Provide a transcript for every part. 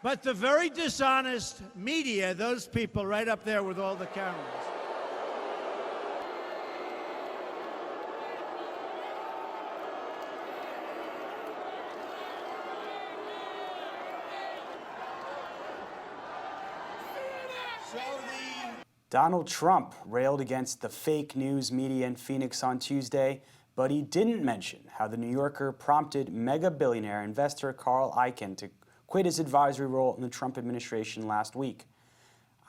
But the very dishonest media, those people right up there with all the cameras. Donald Trump railed against the fake news media in Phoenix on Tuesday, but he didn't mention how the New Yorker prompted mega billionaire investor Carl Icahn to quit his advisory role in the Trump administration last week.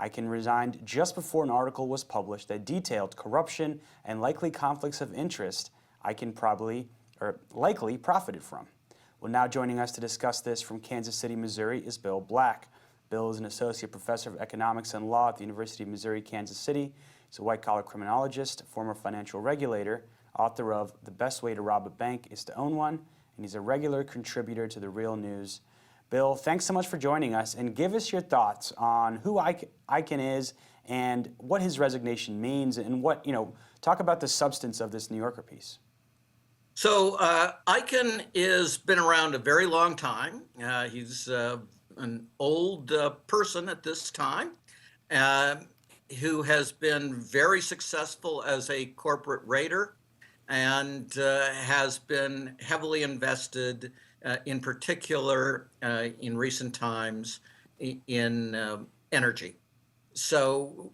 Icahn resigned just before an article was published that detailed corruption and likely conflicts of interest Icahn likely profited from. Well, now joining us to discuss this from Kansas City, Missouri is Bill Black. Bill is an associate professor of economics and law at the University of Missouri, Kansas City. He's a white-collar criminologist, former financial regulator, author of The Best Way to Rob a Bank is to Own One, and he's a regular contributor to The Real News. Bill, thanks so much for joining us, and give us your thoughts on who Icahn is and what his resignation means, and talk about the substance of this New Yorker piece. So Icahn has been around a very long time. He's an old person at this time who has been very successful as a corporate raider and has been heavily invested in particular in recent times in energy. So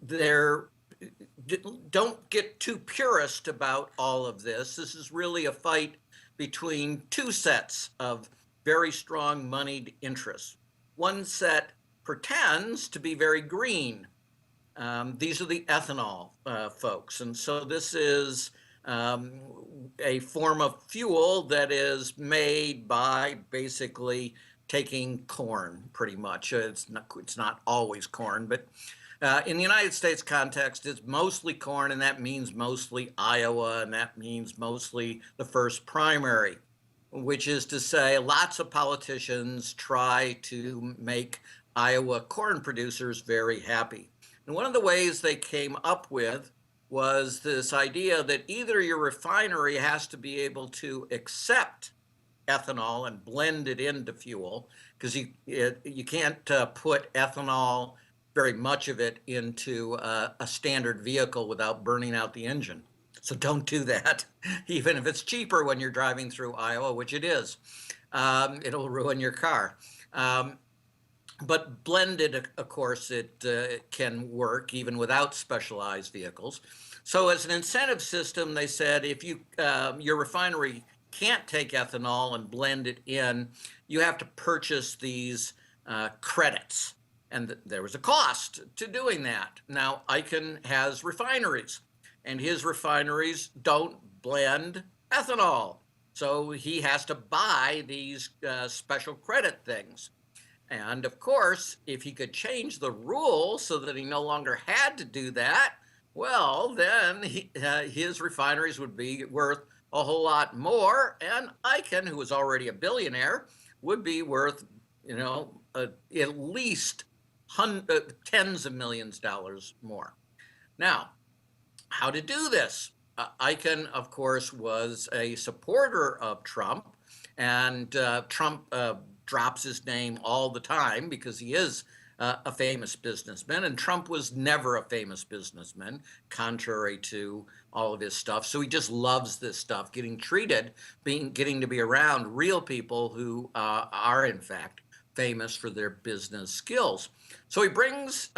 don't get too purist about all of this. This is really a fight between two sets of very strong moneyed interests. One set pretends to be very green. These are the ethanol folks. And so this is a form of fuel that is made by basically taking corn, pretty much. It's not always corn, but in the United States context, it's mostly corn, and that means mostly Iowa, and that means mostly the first primary, which is to say lots of politicians try to make Iowa corn producers very happy. And one of the ways they came up with was this idea that either your refinery has to be able to accept ethanol and blend it into fuel, because you can't put ethanol, very much of it, into a standard vehicle without burning out the engine. So don't do that, even if it's cheaper when you're driving through Iowa, which it is. It'll ruin your car. But blended, of course, it can work even without specialized vehicles. So as an incentive system, they said if your refinery can't take ethanol and blend it in, you have to purchase these credits. And there was a cost to doing that. Now, Icahn has refineries, and his refineries don't blend ethanol. So he has to buy these special credit things. And of course, if he could change the rule so that he no longer had to do that, well, then his refineries would be worth a whole lot more. And Icahn, who was already a billionaire, would be worth, at least tens of millions of dollars more. Now, how to do this? Icahn, of course, was a supporter of Trump, and Trump drops his name all the time because he is a famous businessman, and Trump was never a famous businessman, contrary to all of his stuff. So he just loves this stuff, getting to be around real people who are in fact famous for their business skills. So he brings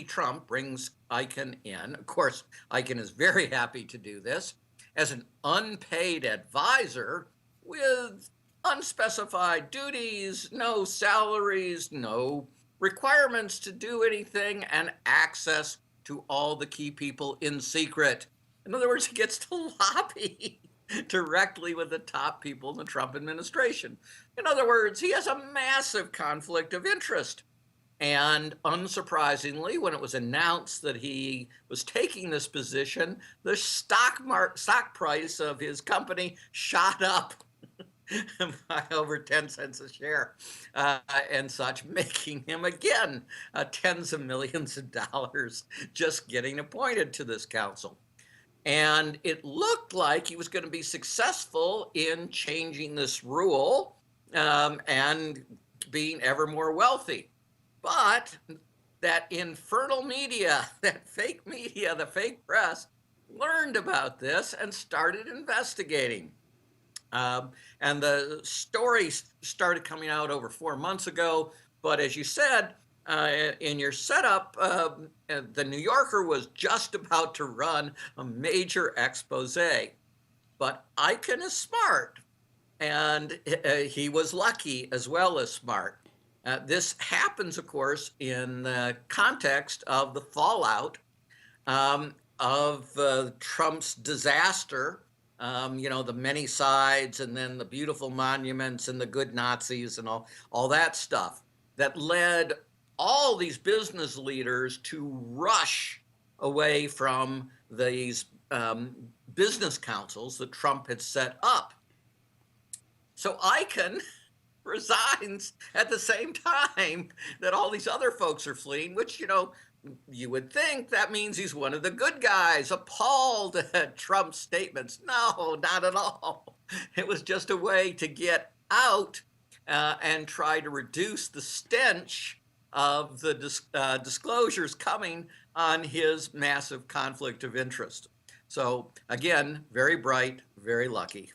Trump brings Icahn in. Of course, Icahn is very happy to do this as an unpaid advisor with unspecified duties, no salaries, no requirements to do anything, and access to all the key people in secret. In other words, he gets to lobby directly with the top people in the Trump administration. In other words, he has a massive conflict of interest. And unsurprisingly, when it was announced that he was taking this position, the stock price of his company shot up by over 10 cents a share and such, making him again tens of millions of dollars just getting appointed to this council. And it looked like he was going to be successful in changing this rule and being ever more wealthy. But that infernal media, that fake media, the fake press, learned about this and started investigating. And the story started coming out over 4 months ago. But as you said in your setup, the New Yorker was just about to run a major expose. But Icahn is smart, and he was lucky as well as smart. This happens, of course, in the context of the fallout of Trump's disaster. The many sides, and then the beautiful monuments, and the good Nazis, and all that stuff that led all these business leaders to rush away from these business councils that Trump had set up. So Icahn resigns at the same time that all these other folks are fleeing, which, you would think that means he's one of the good guys, appalled at Trump's statements. No, not at all. It was just a way to get out and try to reduce the stench of the disclosures coming on his massive conflict of interest. So again, very bright, very lucky,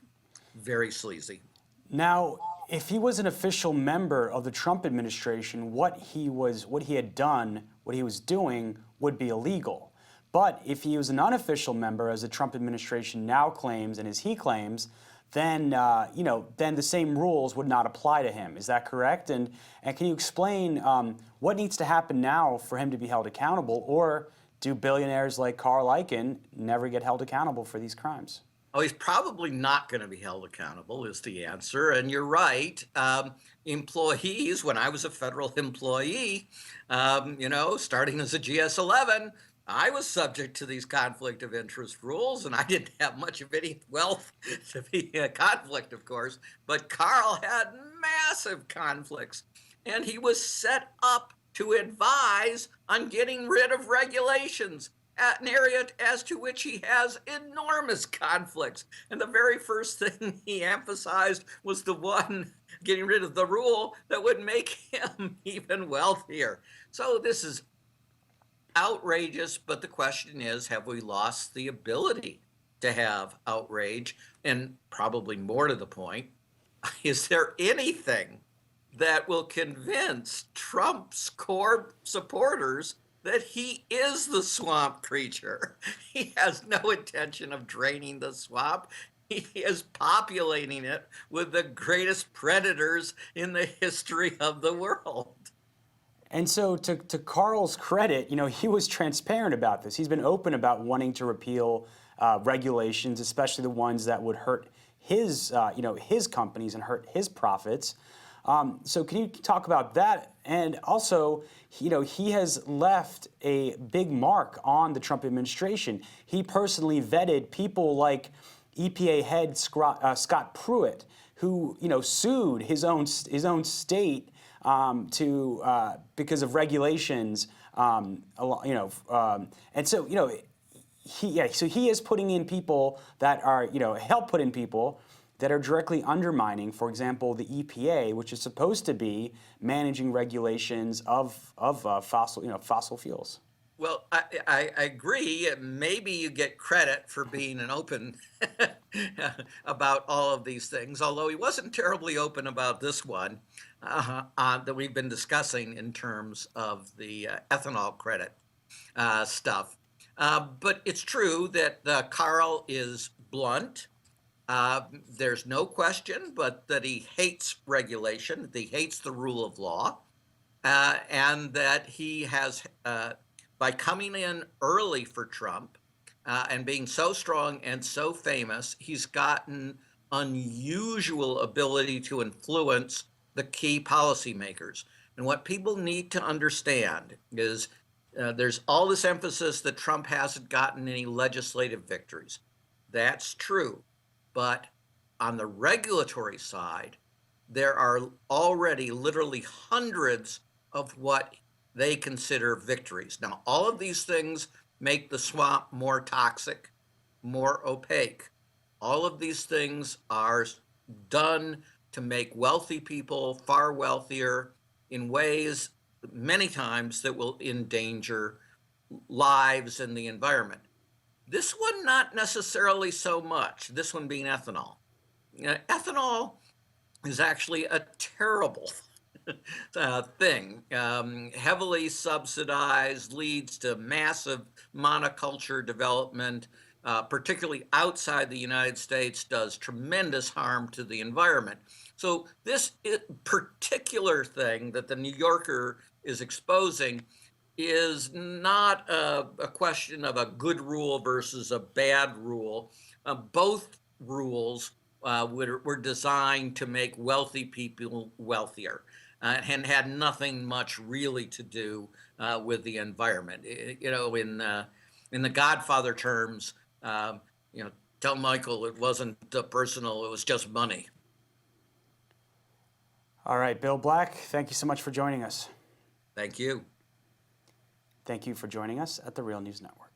very sleazy. Now, if he was an official member of the Trump administration, what he had done, what he was doing would be illegal. But if he was an unofficial member, as the Trump administration now claims and as he claims, then then the same rules would not apply to him. Is that correct? And can you explain what needs to happen now for him to be held accountable, or do billionaires like Carl Icahn never get held accountable for these crimes? Oh, he's probably not going to be held accountable is the answer. And you're right. Employees, when I was a federal employee, starting as a GS-11, I was subject to these conflict of interest rules, and I didn't have much of any wealth to be a conflict, of course. But Carl had massive conflicts, and he was set up to advise on getting rid of regulations at an area as to which he has enormous conflicts. And the very first thing he emphasized was the one getting rid of the rule that would make him even wealthier. So this is outrageous, but the question is, have we lost the ability to have outrage? And probably more to the point, is there anything that will convince Trump's core supporters that he is the swamp creature? He has no intention of draining the swamp. He is populating it with the greatest predators in the history of the world. And so to Carl's credit, he was transparent about this. He's been open about wanting to repeal regulations, especially the ones that would hurt his companies and hurt his profits. So can you talk about that? And also, he has left a big mark on the Trump administration. He personally vetted people like EPA head Scott Pruitt, who sued his own state because of regulations. And so he is putting in people that are help put in people that are directly undermining, for example, the EPA, which is supposed to be managing regulations of fossil fuels. Well, I agree. Maybe you get credit for being an open about all of these things, although he wasn't terribly open about this one that we've been discussing in terms of the ethanol credit stuff. But it's true that Carl is blunt. There's no question but that he hates regulation, that he hates the rule of law, and that he has, by coming in early for Trump and being so strong and so famous, he's gotten unusual ability to influence the key policymakers. And what people need to understand is there's all this emphasis that Trump hasn't gotten any legislative victories. That's true. But on the regulatory side, there are already literally hundreds of what they consider victories. Now, all of these things make the swamp more toxic, more opaque. All of these things are done to make wealthy people far wealthier in ways many times that will endanger lives and the environment. This one, not necessarily so much, this one being ethanol. Ethanol is actually a terrible thing, heavily subsidized, leads to massive monoculture development, particularly outside the United States, does tremendous harm to the environment. So this particular thing that the New Yorker is exposing is not a question of a good rule versus a bad rule. Both rules were designed to make wealthy people wealthier and had nothing much really to do with the environment. In the Godfather terms, tell Michael it wasn't personal, it was just money. All right, Bill Black, thank you so much for joining us. Thank you. Thank you for joining us at the Real News Network.